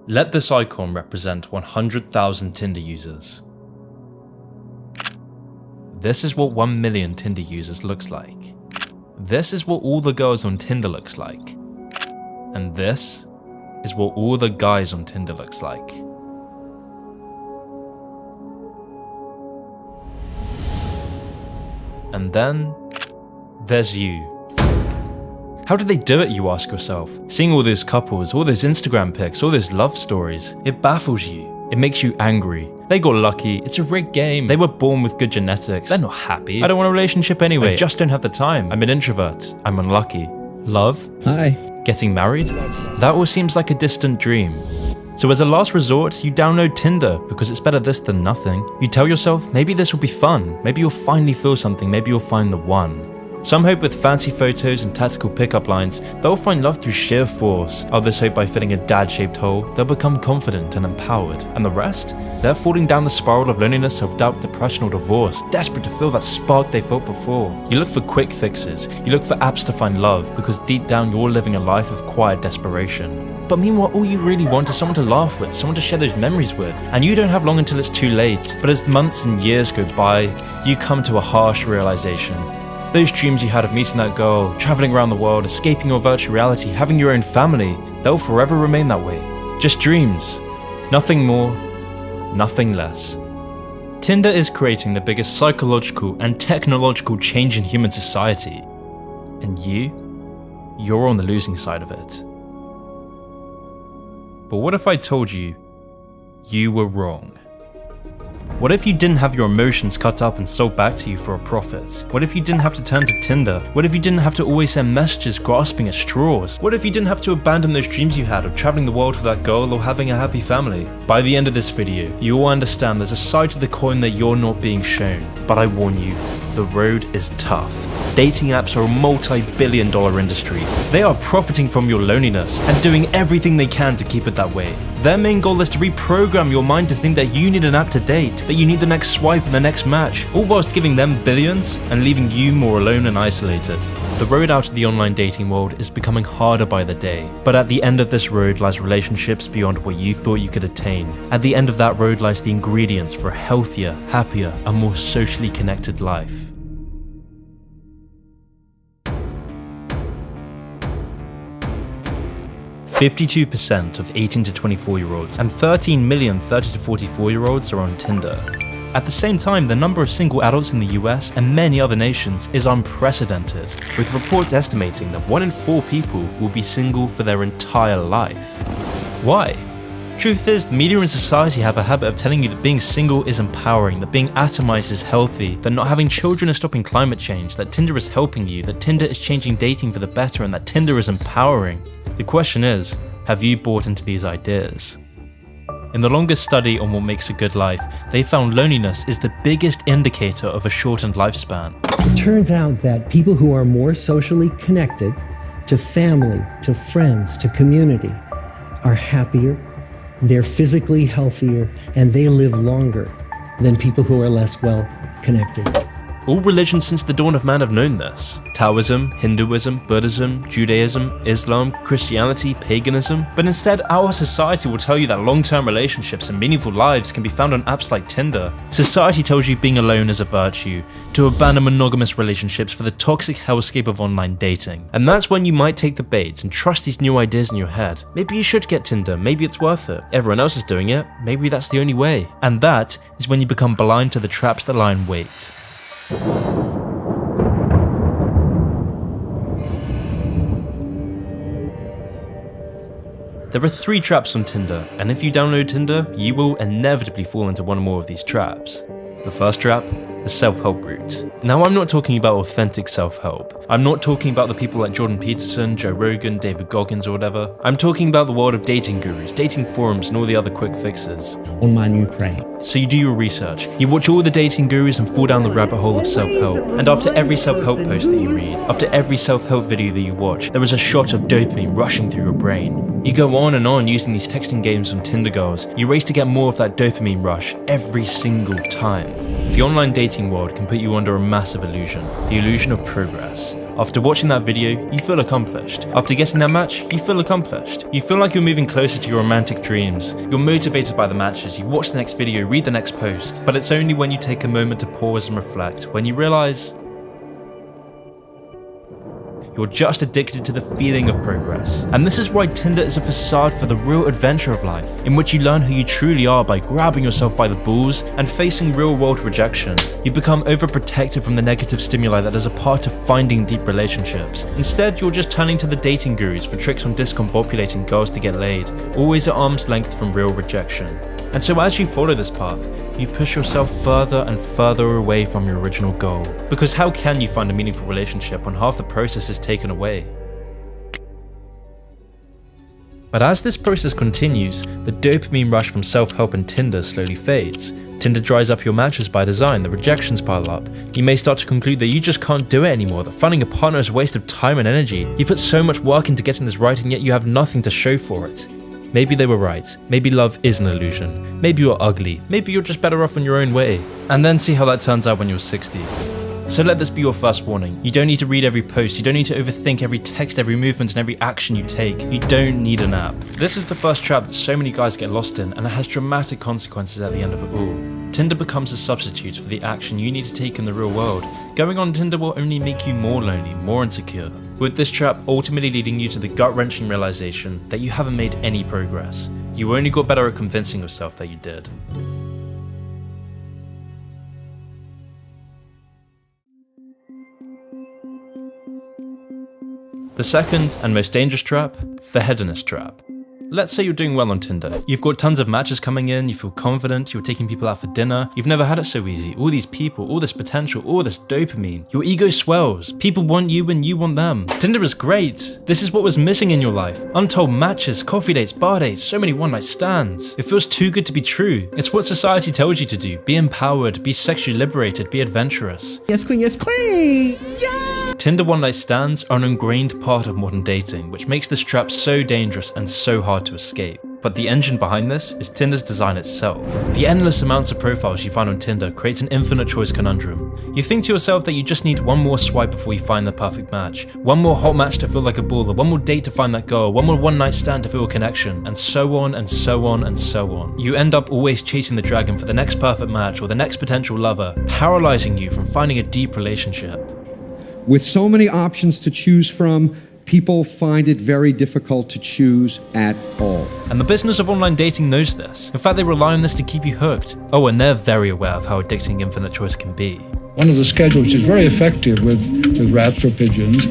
Let this icon represent 100,000 Tinder users. This is what 1 million Tinder users looks like. This is what all the girls on Tinder looks like. And this is what all the guys on Tinder looks like. And then there's you. How did they do it, you ask yourself? Seeing all those couples, all those Instagram pics, all those love stories, it baffles you. It makes you angry. They got lucky, it's a rigged game. They were born with good genetics. They're not happy. I don't want a relationship anyway. I just don't have the time. I'm an introvert. I'm unlucky. Love? Hi. Getting married? That all seems like a distant dream. So as a last resort, you download Tinder because it's better this than nothing. You tell yourself, maybe this will be fun. Maybe you'll finally feel something. Maybe you'll find the one. Some hope with fancy photos and tactical pickup lines, they'll find love through sheer force. Others hope by filling a dad-shaped hole, they'll become confident and empowered. And the rest? They're falling down the spiral of loneliness, self-doubt, depression or divorce, desperate to feel that spark they felt before. You look for quick fixes, you look for apps to find love, because deep down you're living a life of quiet desperation. But meanwhile, all you really want is someone to laugh with, someone to share those memories with. And you don't have long until it's too late. But as months and years go by, you come to a harsh realization. Those dreams you had of meeting that girl, traveling around the world, escaping your virtual reality, having your own family, they'll forever remain that way. Just dreams. Nothing more, nothing less. Tinder is creating the biggest psychological and technological change in human society. And you're on the losing side of it. But what if I told you, you were wrong? What if you didn't have your emotions cut up and sold back to you for a profit? What if you didn't have to turn to Tinder? What if you didn't have to always send messages grasping at straws? What if you didn't have to abandon those dreams you had of traveling the world with that girl or having a happy family? By the end of this video, you will understand there's a side to the coin that you're not being shown. But I warn you, the road is tough. Dating apps are a multi-billion-dollar industry. They are profiting from your loneliness and doing everything they can to keep it that way. Their main goal is to reprogram your mind to think that you need an app to date, that you need the next swipe and the next match, all whilst giving them billions and leaving you more alone and isolated. The road out of the online dating world is becoming harder by the day, but at the end of this road lies relationships beyond what you thought you could attain. At the end of that road lies the ingredients for a healthier, happier, and more socially connected life. 52% of 18 to 24-year-olds and 13 million 30 to 44-year-olds are on Tinder. At the same time, the number of single adults in the US and many other nations is unprecedented, with reports estimating that 1 in 4 people will be single for their entire life. Why? Truth is, the media and society have a habit of telling you that being single is empowering, that being atomized is healthy, that not having children is stopping climate change, that Tinder is helping you, that Tinder is changing dating for the better, and that Tinder is empowering. The question is, have you bought into these ideas? In the longest study on what makes a good life, they found loneliness is the biggest indicator of a shortened lifespan. It turns out that people who are more socially connected to family, to friends, to community are happier, they're physically healthier, and they live longer than people who are less well connected. All religions since the dawn of man have known this. Taoism, Hinduism, Buddhism, Judaism, Islam, Christianity, paganism. But instead, our society will tell you that long-term relationships and meaningful lives can be found on apps like Tinder. Society tells you being alone is a virtue, to abandon monogamous relationships for the toxic hellscape of online dating. And that's when you might take the bait and trust these new ideas in your head. Maybe you should get Tinder, maybe it's worth it. Everyone else is doing it, maybe that's the only way. And that is when you become blind to the traps that lie in wait. There are 3 traps on Tinder, and if you download Tinder, you will inevitably fall into one or more of these traps. The first trap, the self-help route. Now, I'm not talking about authentic self-help. I'm not talking about the people like Jordan Peterson, Joe Rogan, David Goggins or whatever. I'm talking about the world of dating gurus, dating forums and all the other quick fixes. On my new train. So you do your research, you watch all the dating gurus and fall down the rabbit hole of self-help. And after every self-help post that you read, after every self-help video that you watch, there is a shot of dopamine rushing through your brain. You go on and on using these texting games on Tinder girls. You race to get more of that dopamine rush every single time. The online dating world can put you under a massive illusion. The illusion of progress. After watching that video, you feel accomplished. After getting that match, you feel accomplished. You feel like you're moving closer to your romantic dreams. You're motivated by the matches, you watch the next video, read the next post. But it's only when you take a moment to pause and reflect, when you realize you're just addicted to the feeling of progress. And this is why Tinder is a facade for the real adventure of life, in which you learn who you truly are by grabbing yourself by the balls and facing real-world rejection. You become overprotected from the negative stimuli that is a part of finding deep relationships. Instead, you're just turning to the dating gurus for tricks on discombobulating girls to get laid, always at arm's length from real rejection. And so as you follow this path, you push yourself further and further away from your original goal. Because how can you find a meaningful relationship when half the process is taken away? But as this process continues, the dopamine rush from self-help and Tinder slowly fades. Tinder dries up your matches by design, the rejections pile up. You may start to conclude that you just can't do it anymore, that finding a partner is a waste of time and energy. You put so much work into getting this right and yet you have nothing to show for it. Maybe they were right. Maybe love is an illusion. Maybe you're ugly. Maybe you're just better off on your own way. And then see how that turns out when you're 60. So let this be your first warning. You don't need to read every post. You don't need to overthink every text, every movement, and every action you take. You don't need an app. This is the first trap that so many guys get lost in, and it has dramatic consequences at the end of it all. Tinder becomes a substitute for the action you need to take in the real world. Going on Tinder will only make you more lonely, more insecure, with this trap ultimately leading you to the gut-wrenching realization that you haven't made any progress. You only got better at convincing yourself that you did. The second and most dangerous trap, the hedonist trap. Let's say you're doing well on Tinder. You've got tons of matches coming in, you feel confident, you're taking people out for dinner, you've never had it so easy, all these people, all this potential, all this dopamine. Your ego swells, people want you and you want them. Tinder is great. This is what was missing in your life. Untold matches, coffee dates, bar dates, so many one-night stands. It feels too good to be true. It's what society tells you to do. Be empowered, be sexually liberated, be adventurous. Yes, queen, yes, queen! Yeah! Tinder one-night stands are an ingrained part of modern dating, which makes this trap so dangerous and so hard to escape. But the engine behind this is Tinder's design itself. The endless amounts of profiles you find on Tinder creates an infinite choice conundrum. You think to yourself that you just need one more swipe before you find the perfect match, one more hot match to feel like a baller, one more date to find that girl, one more one-night stand to feel a connection, and so on and so on and so on. You end up always chasing the dragon for the next perfect match or the next potential lover, paralyzing you from finding a deep relationship. With so many options to choose from, people find it very difficult to choose at all. And the business of online dating knows this. In fact, they rely on this to keep you hooked. Oh, and they're very aware of how addicting infinite choice can be. One of the schedules which is very effective with rats or pigeons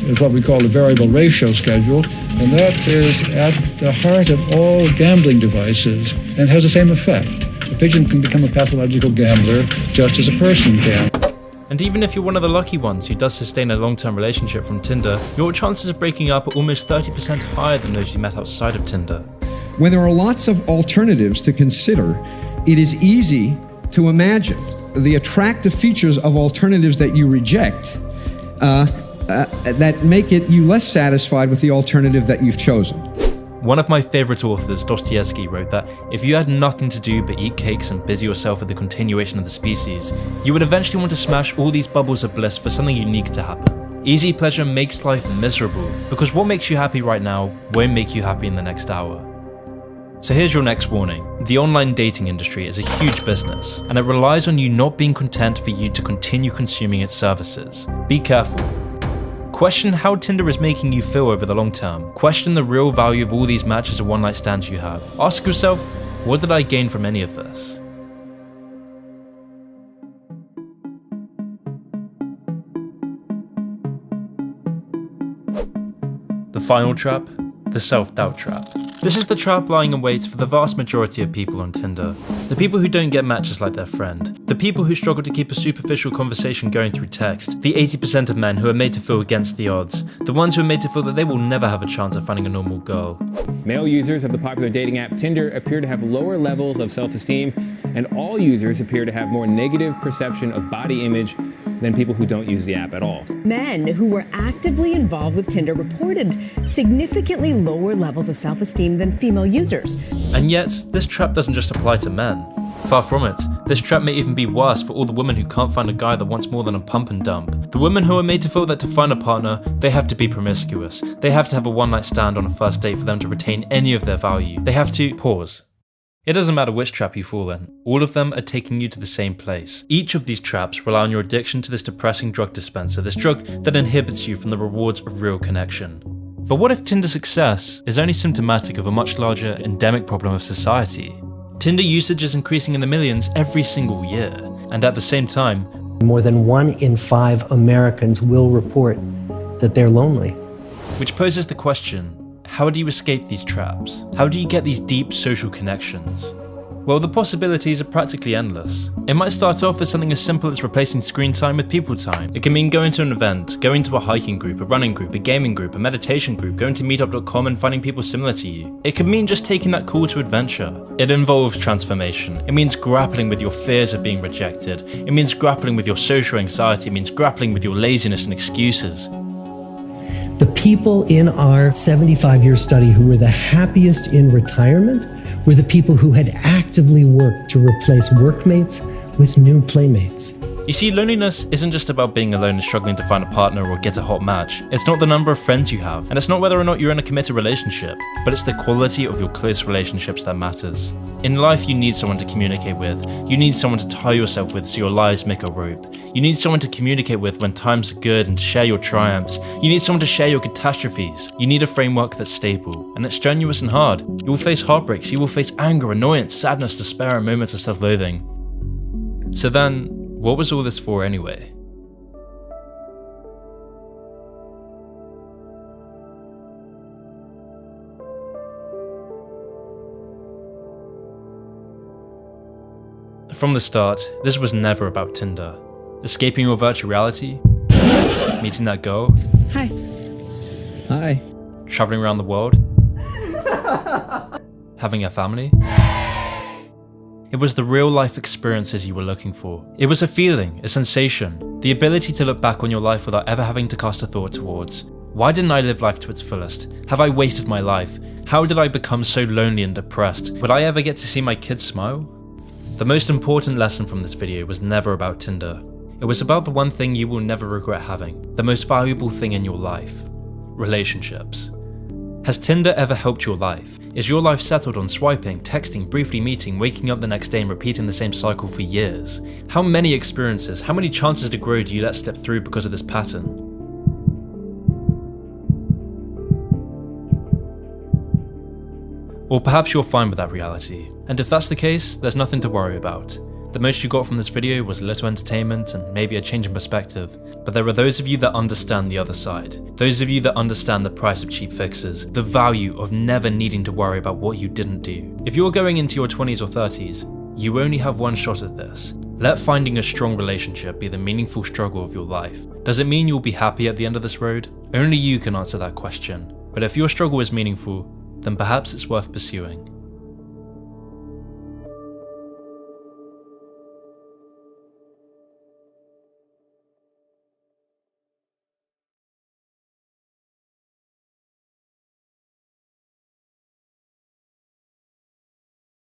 is what we call the variable ratio schedule, and that is at the heart of all gambling devices and has the same effect. A pigeon can become a pathological gambler just as a person can. And even if you're one of the lucky ones who does sustain a long-term relationship from Tinder, your chances of breaking up are almost 30% higher than those you met outside of Tinder. When there are lots of alternatives to consider, it is easy to imagine the attractive features of alternatives that you reject that make you less satisfied with the alternative that you've chosen. One of my favorite authors, Dostoevsky, wrote that if you had nothing to do but eat cakes and busy yourself with the continuation of the species, you would eventually want to smash all these bubbles of bliss for something unique to happen. Easy pleasure makes life miserable, because what makes you happy right now won't make you happy in the next hour. So here's your next warning. The online dating industry is a huge business, and it relies on you not being content for you to continue consuming its services. Be careful. Question how Tinder is making you feel over the long term. Question the real value of all these matches and one-night stands you have. Ask yourself, what did I gain from any of this? The final trap, the self-doubt trap. This is the trap lying in wait for the vast majority of people on Tinder. The people who don't get matches like their friend. The people who struggle to keep a superficial conversation going through text. The 80% of men who are made to feel against the odds. The ones who are made to feel that they will never have a chance of finding a normal girl. Male users of the popular dating app Tinder appear to have lower levels of self-esteem, and all users appear to have more negative perception of body image than people who don't use the app at all. Men who were actively involved with Tinder reported significantly lower levels of self-esteem than female users. And yet, this trap doesn't just apply to men. Far from it. This trap may even be worse for all the women who can't find a guy that wants more than a pump and dump. The women who are made to feel that to find a partner, they have to be promiscuous. They have to have a one-night stand on a first date for them to retain any of their value. They have to pause. It doesn't matter which trap you fall in, all of them are taking you to the same place. Each of these traps rely on your addiction to this depressing drug dispenser, this drug that inhibits you from the rewards of real connection. But what if Tinder success is only symptomatic of a much larger endemic problem of society? Tinder usage is increasing in the millions every single year, and at the same time, More than 1 in 5 Americans will report that they're lonely. which poses the question, how do you escape these traps? How do you get these deep social connections? Well, the possibilities are practically endless. It might start off as something as simple as replacing screen time with people time. It can mean going to an event, going to a hiking group, a running group, a gaming group, a meditation group, going to meetup.com and finding people similar to you. It can mean just taking that call to adventure. It involves transformation. It means grappling with your fears of being rejected. It means grappling with your social anxiety. It means grappling with your laziness and excuses. The people in our 75-year study who were the happiest in retirement were the people who had actively worked to replace workmates with new playmates. You see, loneliness isn't just about being alone and struggling to find a partner or get a hot match. It's not the number of friends you have, and it's not whether or not you're in a committed relationship, but it's the quality of your close relationships that matters. In life, you need someone to communicate with. You need someone to tie yourself with so your lives make a rope. You need someone to communicate with when times are good and to share your triumphs. You need someone to share your catastrophes. You need a framework that's stable, and it's strenuous and hard. You will face heartbreaks, you will face anger, annoyance, sadness, despair, and moments of self-loathing. So then, what was all this for anyway? From the start, this was never about Tinder. Escaping your virtual reality, meeting that girl, Hi. Hi. traveling around the world, having a family. It was the real life experiences you were looking for. It was a feeling, a sensation, the ability to look back on your life without ever having to cast a thought towards, why didn't I live life to its fullest? Have I wasted my life? How did I become so lonely and depressed? Would I ever get to see my kids smile? The most important lesson from this video was never about Tinder. It was about the one thing you will never regret having, the most valuable thing in your life, relationships. Has Tinder ever helped your life? Is your life settled on swiping, texting, briefly meeting, waking up the next day and repeating the same cycle for years? How many experiences, how many chances to grow do you let slip through because of this pattern? Or perhaps you're fine with that reality, and if that's the case, there's nothing to worry about. The most you got from this video was a little entertainment and maybe a change in perspective, but there are those of you that understand the other side. Those of you that understand the price of cheap fixes, the value of never needing to worry about what you didn't do. If you're going into your 20s or 30s, you only have one shot at this. Let finding a strong relationship be the meaningful struggle of your life. Does it mean you'll be happy at the end of this road? Only you can answer that question. But if your struggle is meaningful, then perhaps it's worth pursuing.